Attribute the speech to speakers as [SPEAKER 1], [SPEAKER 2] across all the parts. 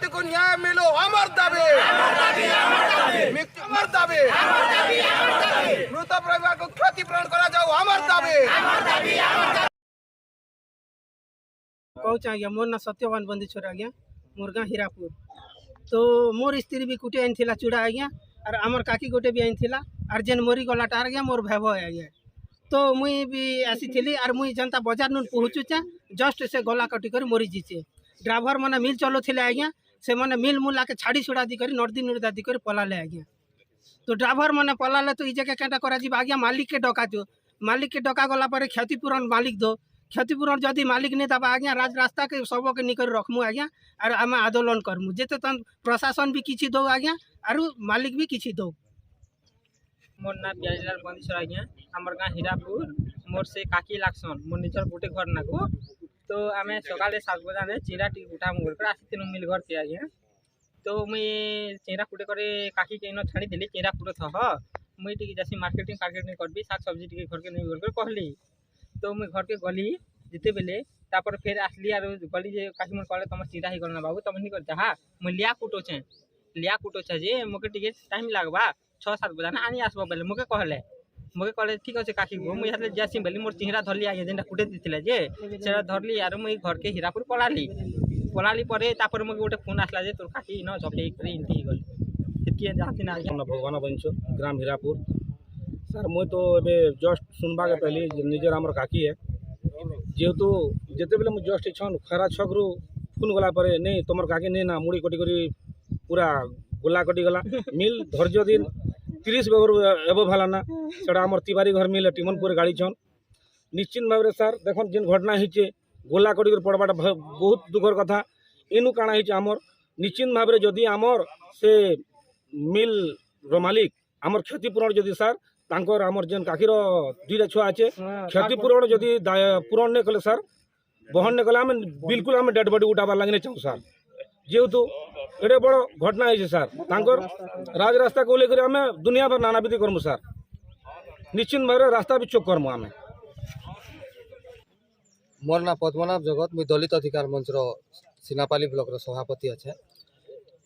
[SPEAKER 1] व्यक्ति को न्याय मिलो अमर दाबी अमर दाबी मृत परिवार को क्षतिपूरण करा जाओ अमर दाबी
[SPEAKER 2] कहूँ आज्ञा मोर ना सत्यवान बंदीछोर आज्ञा मोर गाँ हीरापुर तो मोर स्त्री भी कुटे आनी चूड़ा आज्ञा और आमर काकी गोटे भी आनी और जेन मरी गलाटा आज्ञा मोर भाव आज्ञा तो मुई भी आसी और मुई जनता बाजार नुन पहुँचुचे जस्ट से गला कटी कर मरी जीचे ड्राइवर मैंने मिल चलुले आज्ञा से मैंने मिल मुला के छाड़ी छुड़ा दी नर्दी नुर्दा दी पलाले आज्ञा तो ड्राइवर मैंने पलाले तो ये क्या करा आज्ञा मालिक के डका जो मालिक के डका गला पर क्षतिपूरण मालिक दो क्षतिपूरण जदि मालिक नहीं दबा आज्ञा राजरास्ता के सब के निकर रखमु आज्ञा और आम आंदोलन करमु जेते तन प्रशासन भी किछि दो आज्ञा और मालिक भी किछि दो।
[SPEAKER 3] मोर ना प्याजलाल बंदीछोर आज्ञा हमर गाँ हीरापुर मोर से काकी लागसन मोर निजर गोटे घर ना को तो आम सकाले 7 बजे चिरा टी उठा मुर आसी मिल घर से आज्ञा तो मुई चिरा कुटे करे काकी के इन छाड़ी देली चिरा कुटे थह मुई टी जासी मार्केटिंग करबी साग सब्जी टी घर के नहीं बोल कहली तो मुई घर के गली जिते बेले तापर फिर आसली और गली जे काकी मन कहले तुम चिरा ही करना बाबू तुम नहीं कर जहाँ मुई लिया कुटोचे जे मोके टिके टाइम लागबा 6-7 बजे ना आनी आसबो बेले मोके कहले ठीक अच्छे काकी गो मुई हाथ जासी बेली मोर चिहरा धरली आगे जेनटा कुटे दिथिले जे सेरा धरली और मुई घर के हीरापुर पलाली परे तापर मोके गोटे फोन आसला जे तोर काकी न झपटे करे इनती गली इतकी जाती ना
[SPEAKER 4] भगवान बंशो ग्राम हीरापुर सर मुई तो एबे जस्ट सुनबा के पहले निजर हमर काकी है जेहेतु जिते बेले मुझे जस्ट इच्छन खरा छकरू फोन गला परे नहीं तुमर काकी नहीं ना मुड़ी कटी करी पूरा गोला कटी गला मिल धैर्य दिन 30 एबो भाला ना सेटा हमर तिवारी घर मिल टिमनपुर गाड़ी छन निश्चित भाव सर देखन जिन घटना हिचे गोला कटी कर पड़बाटा बहुत दुखर कथा इनु काना हिचे हमर निश्चित भाव जदि हमर से मिल रो मालिक हमर क्षतिपूरण जदि सर तांकर हमर जेन काकीर 2टा छुआ अच्छे क्षतिपूरण जदि पूरण नहीं कले सर बहन नहीं कले आम बिल्कुल आम डेड बॉडी उठाबार लगे चाहूँ सर जेहेतु एटे बड़ घटना है सर तांकर राजरास्ता को लेकर आम दुनिया भर नानाविधि करमु सर निश्चित भाव रास्ता भी चोक करमु आम
[SPEAKER 5] मोर ना पद्मनाभ जगत मुई दलित अधिकार मंचर सिनापाली ब्लॉक सभापति अच्छे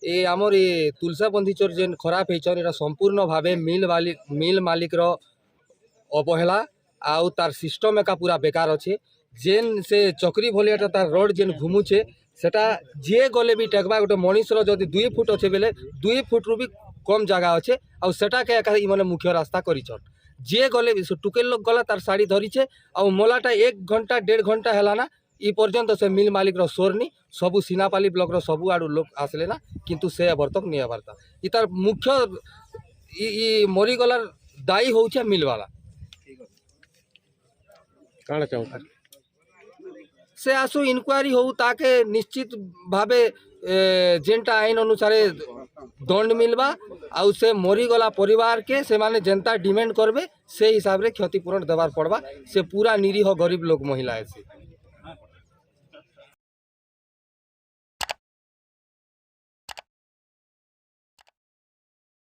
[SPEAKER 5] ये आमर ये तुलसा बंदीचोर जेन खराब होता संपूर्ण भावे मिल मालिक रो अवहेला आउ तार सिस्टम एका पूरा बेकार अच्छे जेन से चक्री भलियाटा तार रोड जेन घुमुचे सेटा जे गले भी टेकबा गोटे मनीषर जदि 2 फुट अच्छे बेले 2 फुट रु भी कम जगह अच्छे आउ सेटा के एका इमने मुख्य रास्ता करिछन जे गले भी टुकेल लोक गला तार साड़ी धरीचे आउ मोलाटा 1 घंटा 1.5 घंटा हैला ना ई पर्यंत से मिल मालिक रो सोरनी सबू सिनापाली ब्लॉक रो सबू आड़ू लोक आसले ना किंतु से बर्तक नहीं आबारता ई तार मुख्य ई मरी गलार दायी होउछे मिल वाला
[SPEAKER 4] काना चाहूँ
[SPEAKER 5] से आसु इनक्वारी हो ताके निश्चित भावे जेनटा आईन अनुसार दंड मिलवा आउ से मरीगला परिवार के से माने जनता डिमांड करबे से हिसाब रे क्षतिपूरण देवार पड़वा से पूरा निरीह गरीब लोग महिला है।